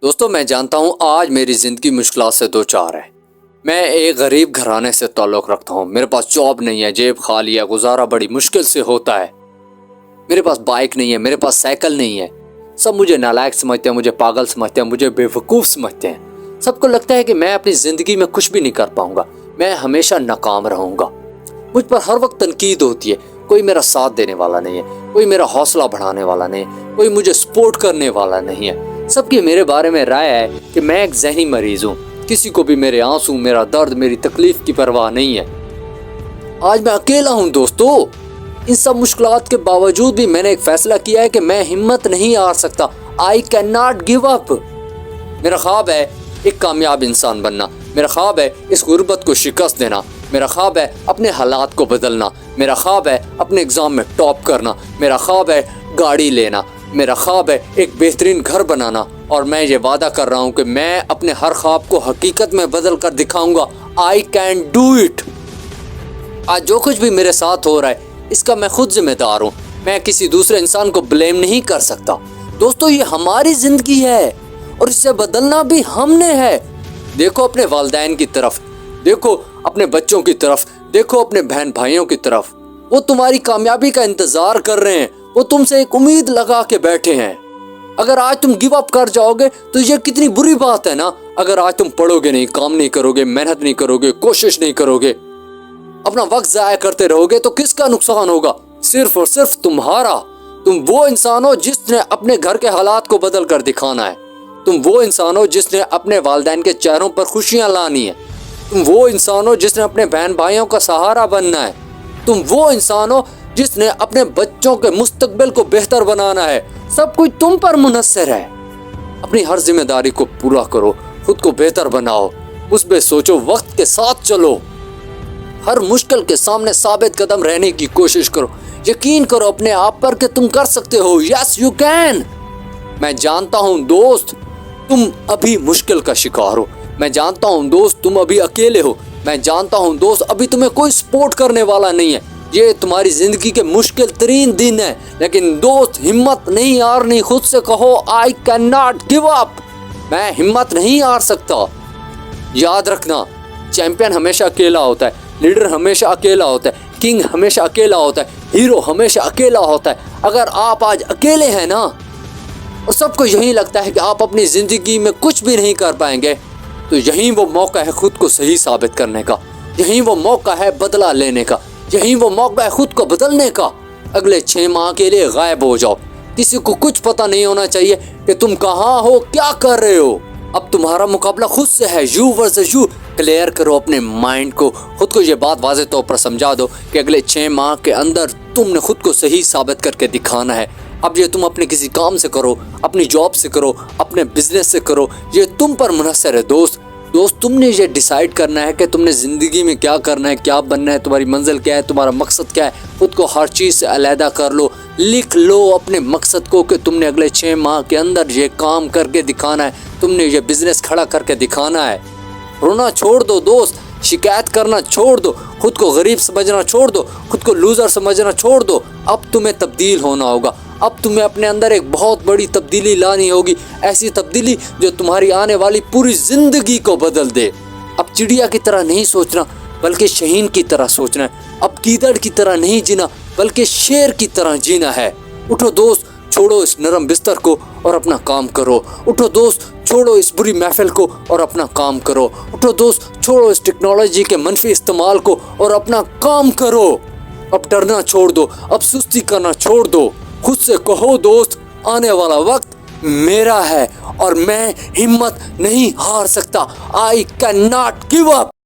دوستو میں جانتا ہوں آج میری زندگی مشکلات سے دو چار ہے۔ میں ایک غریب گھرانے سے تعلق رکھتا ہوں، میرے پاس جاب نہیں ہے، جیب خالی ہے، گزارا بڑی مشکل سے ہوتا ہے۔ میرے پاس بائک نہیں ہے، میرے پاس سائیکل نہیں ہے۔ سب مجھے نالائق سمجھتے ہیں، مجھے پاگل سمجھتے ہیں، مجھے بے وقوف سمجھتے ہیں۔ سب کو لگتا ہے کہ میں اپنی زندگی میں کچھ بھی نہیں کر پاؤں گا، میں ہمیشہ ناکام رہوں گا۔ مجھ پر ہر وقت تنقید ہوتی ہے، کوئی میرا ساتھ دینے والا نہیں ہے، کوئی میرا حوصلہ بڑھانے والا نہیں ہے، کوئی مجھے سپورٹ کرنے والا نہیں ہے۔ سب کی میرے بارے میں رائے ہے کہ میں ایک ذہنی مریض ہوں، کسی کو بھی میرے آنسو، میرا درد، میری تکلیف کی پرواہ نہیں ہے۔ آج میں اکیلا ہوں دوستو۔ ان سب مشکلات کے باوجود بھی میں نے ایک فیصلہ کیا ہے کہ میں ہمت نہیں ہار سکتا۔ I cannot give up۔ میرا خواب ہے ایک کامیاب انسان بننا، میرا خواب ہے اس غربت کو شکست دینا، میرا خواب ہے اپنے حالات کو بدلنا، میرا خواب ہے اپنے ایگزام میں ٹاپ کرنا، میرا خواب ہے گاڑی لینا، میرا خواب ہے ایک بہترین گھر بنانا، اور میں یہ وعدہ کر رہا ہوں کہ میں اپنے ہر خواب کو حقیقت میں بدل کر دکھاؤں گا۔ I can do it۔ آج جو کچھ بھی میرے ساتھ ہو رہا ہے اس کا میں خود ذمہ دار ہوں، میں کسی دوسرے انسان کو بلیم نہیں کر سکتا۔ دوستو یہ ہماری زندگی ہے اور اس سے بدلنا بھی ہم نے ہے۔ دیکھو اپنے والدین کی طرف، دیکھو اپنے بچوں کی طرف، دیکھو اپنے بہن بھائیوں کی طرف، وہ تمہاری کامیابی کا انتظار کر رہے ہیں، وہ تم سے ایک امید لگا کے بیٹھے ہیں۔ اگر آج تم گیو اپ کر جاؤ گے تو یہ کتنی بری بات ہے نا۔ اگر آج تم پڑھو گے نہیں، کام نہیں کرو گے، محنت نہیں کرو گے، کوشش نہیں کرو گے، اپنا وقت ضائع کرتے رہو گے تو کس کا نقصان ہوگا؟ صرف اور صرف تمہارا۔ تم وہ انسان ہو جس نے اپنے گھر کے حالات کو بدل کر دکھانا ہے۔ تم وہ انسان ہو جس نے اپنے والدین کے چہروں پر خوشیاں لانی ہے۔ تم وہ انسان ہو جس نے اپنے بہن بھائیوں کا سہارا بننا ہے۔ تم وہ انسان ہو جس نے اپنے بچوں کے مستقبل کو بہتر بنانا ہے۔ سب کچھ تم پر منحصر ہے۔ اپنی ہر ذمہ داری کو پورا کرو، خود کو بہتر بناؤ، مثبت سوچو، وقت کے ساتھ چلو، ہر مشکل کے سامنے ثابت قدم رہنے کی کوشش کرو، یقین کرو اپنے آپ پر کہ تم کر سکتے ہو۔ Yes you can. میں جانتا ہوں دوست تم ابھی مشکل کا شکار ہو، میں جانتا ہوں دوست تم ابھی اکیلے ہو، میں جانتا ہوں دوست ابھی تمہیں کوئی سپورٹ کرنے والا نہیں ہے، یہ تمہاری زندگی کے مشکل ترین دن ہے، لیکن دوست ہمت نہیں ہارنی۔ خود سے کہو I cannot give up۔ میں ہمت نہیں ہار سکتا۔ یاد رکھنا چیمپئن ہمیشہ اکیلا ہوتا ہے، لیڈر ہمیشہ اکیلا ہوتا ہے، کنگ ہمیشہ اکیلا ہوتا ہے، ہیرو ہمیشہ اکیلا ہوتا ہے۔ اگر آپ آج اکیلے ہیں نا اور سب کو یہی لگتا ہے کہ آپ اپنی زندگی میں کچھ بھی نہیں کر پائیں گے، تو یہیں وہ موقع ہے خود کو صحیح ثابت کرنے کا، یہیں وہ موقع ہے بدلہ لینے کا، یہیں وہ موقع ہے خود کو بدلنے کا۔ اگلے 6 ماہ کے لیے غائب ہو جاؤ، کسی کو کچھ پتہ نہیں ہونا چاہیے کہ تم کہاں ہو، کیا کر رہے ہو۔ اب تمہارا مقابلہ خود سے ہے، یو ورسز یو۔ کلیئر کرو اپنے مائنڈ کو، خود کو یہ بات واضح طور پر سمجھا دو کہ اگلے 6 ماہ کے اندر تم نے خود کو صحیح ثابت کر کے دکھانا ہے۔ اب یہ تم اپنے کسی کام سے کرو، اپنی جاب سے کرو، اپنے بزنس سے کرو، یہ تم پر منحصر ہے دوست۔ تم نے یہ ڈیسائیڈ کرنا ہے کہ تم نے زندگی میں کیا کرنا ہے، کیا بننا ہے، تمہاری منزل کیا ہے، تمہارا مقصد کیا ہے۔ خود کو ہر چیز سے علیحدہ کر لو، لکھ لو اپنے مقصد کو کہ تم نے اگلے 6 ماہ کے اندر یہ کام کر کے دکھانا ہے، تم نے یہ بزنس کھڑا کر کے دکھانا ہے۔ رونا چھوڑ دو دوست، شکایت کرنا چھوڑ دو، خود کو غریب سمجھنا چھوڑ دو، خود کو لوزر سمجھنا چھوڑ دو۔ اب تمہیں تبدیل ہونا ہوگا، اب تمہیں اپنے اندر ایک بہت بڑی تبدیلی لانی ہوگی، ایسی تبدیلی جو تمہاری آنے والی پوری زندگی کو بدل دے۔ اب چڑیا کی طرح نہیں سوچنا بلکہ شہین کی طرح سوچنا ہے، اب گیدڑ کی طرح نہیں جینا بلکہ شیر کی طرح جینا ہے۔ اٹھو دوست، چھوڑو اس نرم بستر کو اور اپنا کام کرو۔ اٹھو دوست، چھوڑو اس بری محفل کو اور اپنا کام کرو۔ اٹھو دوست، چھوڑو اس ٹیکنالوجی کے منفی استعمال کو اور اپنا کام کرو۔ اب ڈرنا چھوڑ دو، اب سستی کرنا چھوڑ دو۔ خود سے کہو دوست آنے والا وقت میرا ہے اور میں ہمت نہیں ہار سکتا۔ I cannot give up۔